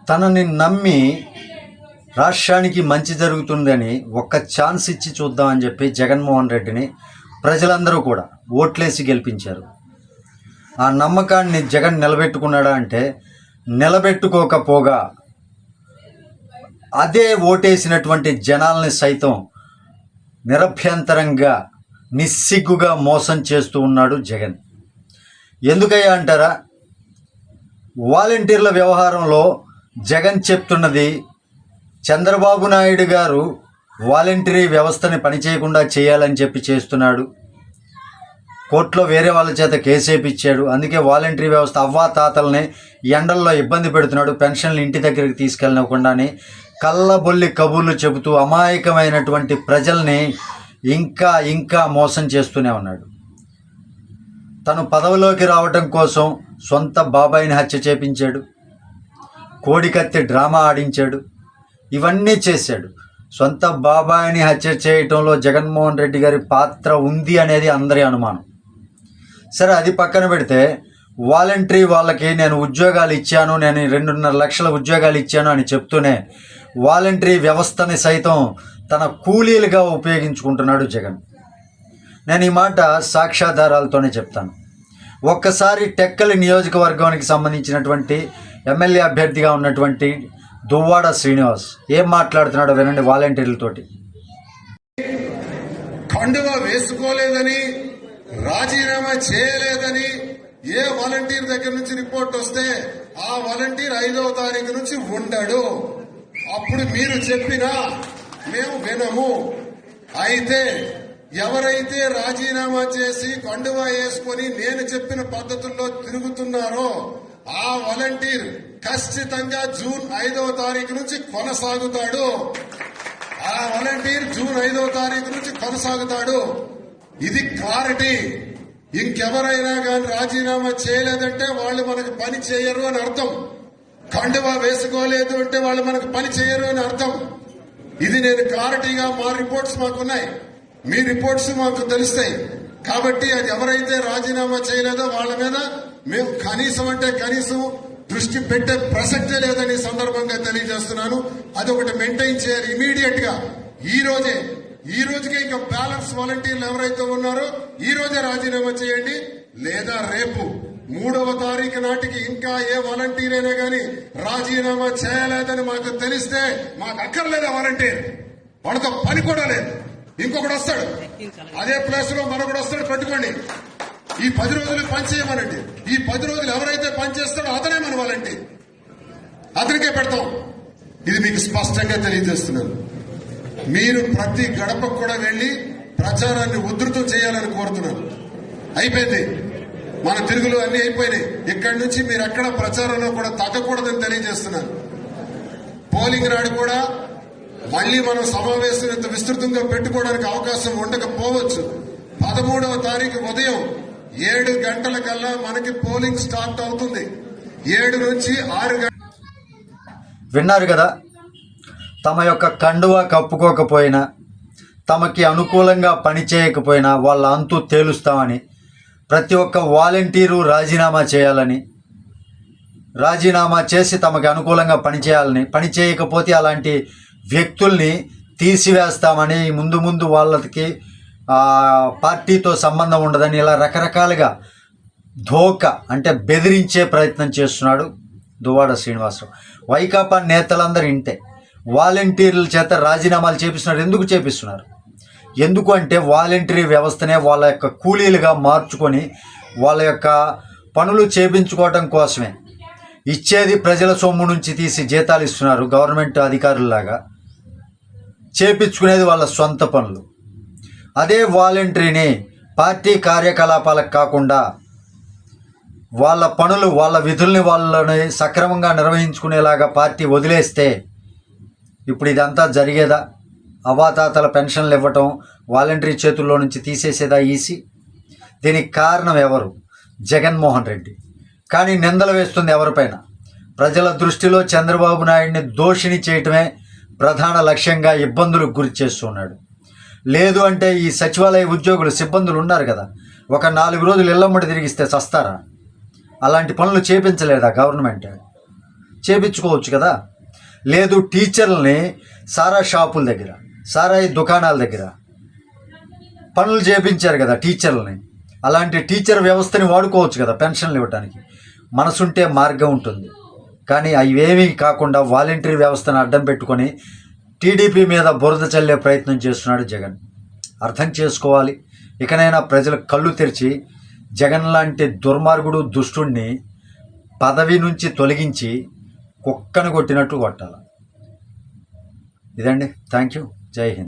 తనని నమ్మి రాష్ట్రానికి మంచి జరుగుతుందని ఒక్క ఛాన్స్ ఇచ్చి చూద్దామని చెప్పి జగన్మోహన్ రెడ్డిని ప్రజలందరూ కూడా ఓట్లేసి గెలిపించారు. ఆ నమ్మకాన్ని జగన్ నిలబెట్టుకున్నాడా అంటే నిలబెట్టుకోకపోగా అదే ఓటేసినటువంటి జనాల్ని సైతం నిరభ్యంతరంగా నిస్సిగ్గుగా మోసం చేస్తూ ఉన్నాడు జగన్. ఎందుకయ్యా అంటారా? వాలంటీర్ల వ్యవహారంలో జగన్ చెప్తున్నది చంద్రబాబు నాయుడు గారు వాలంటరీ వ్యవస్థని పనిచేయకుండా చేయాలని చెప్పి చేస్తున్నాడు. కోర్టులో వేరే వాళ్ళ చేత కేసేపిచ్చాడు. అందుకే వాలంటరీ వ్యవస్థ అవ్వాతాతల్ని ఎండల్లో ఇబ్బంది పెడుతున్నాడు. పెన్షన్లు ఇంటి దగ్గరికి తీసుకెళ్ళనివ్వకుండానే కళ్ళబొల్లి కబుర్లు చెబుతూ అమాయకమైనటువంటి ప్రజల్ని ఇంకా ఇంకా మోసం చేస్తూనే ఉన్నాడు. తను పదవిలోకి రావటం కోసం సొంత బాబాయిని హత్య చేపించాడు. కోడికత్తి డ్రామా ఆడించాడు. ఇవన్నీ చేశాడు. సొంత బాబాయిని హత్య చేయటంలో జగన్మోహన్ రెడ్డి గారి పాత్ర ఉంది అనేది అందరి అనుమానం. సరే, అది పక్కన పెడితే వాలంటరీ వాళ్ళకి నేను ఉద్యోగాలు ఇచ్చాను, నేను 2.5 లక్షల ఉద్యోగాలు ఇచ్చాను అని చెప్తూనే వాలంటరీ వ్యవస్థని సైతం తన కూలీలుగా ఉపయోగించుకుంటున్నాడు జగన్. నేను ఈ మాట సాక్ష్యాధారాలతోనే చెప్తాను. ఒక్కసారి టెక్కలి నియోజకవర్గానికి సంబంధించినటువంటి ఎమ్మెల్యే అభ్యర్థిగా ఉన్నటువంటి దువ్వాడ శ్రీనివాస్ ఏం మాట్లాడుతున్నాడో వినండి. వాలంటీర్లతోటి కండువా వేసుకోలేదని, రాజీనామా చేయలేదని ఏ వాలంటీర్ దగ్గర నుంచి రిపోర్ట్ వస్తే ఆ వాలంటీర్ 5వ తారీఖు నుంచి ఉండడు. అప్పుడు మీరు చెప్పినా మేము వినము. అయితే ఎవరైతే రాజీనామా చేసి కండువా వేసుకొని నేను చెప్పిన పద్ధతుల్లో తిరుగుతున్నారో ఆ వాలంటీర్ ఖచ్చితంగా జూన్ 5వ తారీఖు నుంచి కొనసాగుతాడు. ఆ వాలంటీర్ జూన్ 5వ తారీఖు నుంచి కొనసాగుతాడు. ఇది క్లారిటీ. ఇంకెవరైనా కానీ రాజీనామా చేయలేదంటే వాళ్ళు మనకు పని చేయరు అని అర్థం. కండువా వేసుకోలేదు అంటే వాళ్ళు మనకు పని చేయరు అని అర్థం. ఇది నేను క్లారిటీగా, మా రిపోర్ట్స్ మాకున్నాయి, మీ రిపోర్ట్స్ మాకు తెలుస్తాయి. కాబట్టి అది ఎవరైతే రాజీనామా చేయలేదో వాళ్ళ మీద మేము కనీసం అంటే కనీసం దృష్టి పెట్టే ప్రసక్తే లేదని సందర్భంగా తెలియజేస్తున్నాను. అదొకటి మెయింటైన్ చేయాలి ఇమీడియట్ గా. ఈ రోజుకే ఇంకా బ్యాలెన్స్ వాలంటీర్లు ఎవరైతే ఉన్నారో ఈ రోజే రాజీనామా చేయండి. లేదా రేపు 3వ తారీఖు నాటికి ఇంకా ఏ వాలంటీర్ అయినా కానీ రాజీనామా చేయలేదని మాకు తెలిస్తే మాకు అక్కర్లేదా వాలంటీర్? వాళ్ళతో పని కూడా లేదు. ఇంకొకటి వస్తాడు, అదే ప్లేస్ లో మరొకటి వస్తాడు. పెట్టుకోండి. ఈ 10 రోజులు పనిచేయమనండి. ఈ 10 రోజులు ఎవరైతే పనిచేస్తాడో అతనే మన వాలంటీర్, అతనికే పెడతాం. ఇది మీకు స్పష్టంగా తెలియజేస్తున్నాను. మీరు ప్రతి గడపకు కూడా వెళ్లి ప్రచారాన్ని ఉధృతం చేయాలని కోరుతున్నాను. అయిపోయింది, మన తిరుగులు అన్ని అయిపోయినాయి. ఇక్కడి నుంచి మీరు ఎక్కడ ప్రచారంలో కూడా తగ్గకూడదని తెలియజేస్తున్నాను. పోలింగ్ నాడు కూడా మళ్లీ మనం సమావేశం ఇంత విస్తృతంగా పెట్టుకోవడానికి అవకాశం ఉండకపోవచ్చు. 13వ తారీఖు ఉదయం 7 గంటలకల్లా మనకి పోలింగ్ స్టార్ట్ అవుతుంది. 7 నుంచి 6 గంటల. విన్నారు కదా? తమ యొక్క కండువా కప్పుకోకపోయినా, తమకి అనుకూలంగా పనిచేయకపోయినా వాళ్ళ అంతు తేలుస్తామని, ప్రతి ఒక్క వాలంటీరు రాజీనామా చేయాలని, రాజీనామా చేసి తమకు అనుకూలంగా పనిచేయాలని, పని చేయకపోతే అలాంటి వ్యక్తుల్ని తీసివేస్తామని, ముందు ముందు వాళ్ళకి పార్టీతో సంబంధం ఉండదని ఇలా రకరకాలుగా అంటే బెదిరించే ప్రయత్నం చేస్తున్నాడు దువ్వాడ శ్రీనివాసరావు. వైకాపా నేతలందరూ ఇంతే వాలంటీర్ల చేత రాజీనామాలు చేపిస్తున్నారు. ఎందుకు చేపిస్తున్నారు? ఎందుకు అంటే వాలంటరీ వ్యవస్థనే వాళ్ళ యొక్క కూలీలుగా మార్చుకొని వాళ్ళ యొక్క పనులు చేపించుకోవడం కోసమే. ఇచ్చేది ప్రజల సొమ్ము నుంచి తీసి జీతాలు ఇస్తున్నారు గవర్నమెంట్ అధికారుల్లాగా, చేపించుకునేది వాళ్ళ సొంత పనులు. అదే వాలంటరీని పార్టీ కార్యకలాపాలకు కాకుండా వాళ్ళ పనులు, వాళ్ళ విధుల్ని వాళ్ళని సక్రమంగా నిర్వహించుకునేలాగా పార్టీ వదిలేస్తే ఇప్పుడు ఇదంతా జరిగేదా? అవాతాతల పెన్షన్లు ఇవ్వటం వాలంటరీ చేతుల్లో నుంచి తీసేసేదా ఈసీ? దీనికి కారణం ఎవరు? జగన్మోహన్ రెడ్డి. కానీ నిందలు వేస్తుంది ఎవరిపైన? ప్రజల దృష్టిలో చంద్రబాబు నాయుడిని దోషిని చేయటమే ప్రధాన లక్ష్యంగా ఇబ్బందులకు గురి చేస్తున్నాడు. లేదు అంటే ఈ సచివాలయ ఉద్యోగులు, సిబ్బందులు ఉన్నారు కదా, ఒక 4 రోజులు ఇళ్లమ్మడి తిరిగిస్తే చస్తారా? అలాంటి పనులు చేపించలేదా గవర్నమెంట్? చేపించుకోవచ్చు కదా. లేదు టీచర్లని సారా షాపుల దగ్గర, సారాయి దుకాణాల దగ్గర పనులు చేపించారు కదా టీచర్లని. అలాంటి టీచర్ వ్యవస్థని వాడుకోవచ్చు కదా పెన్షన్లు ఇవ్వడానికి. మనసుంటే మార్గం ఉంటుంది. కానీ అవేమీ కాకుండా వాలంటరీ వ్యవస్థను అడ్డం పెట్టుకొని టీడీపీ మీద బురద చల్లే ప్రయత్నం చేస్తున్నాడు జగన్. అర్థం చేసుకోవాలి. ఇకనైనా ప్రజలు కళ్ళు తెరిచి జగన్ లాంటి దుర్మార్గుడు దుష్టుణ్ణి పదవి నుంచి తొలగించి కుక్కను కొట్టినట్టు కొట్టాలి. ఇదండి. Thank you. జై హింద్.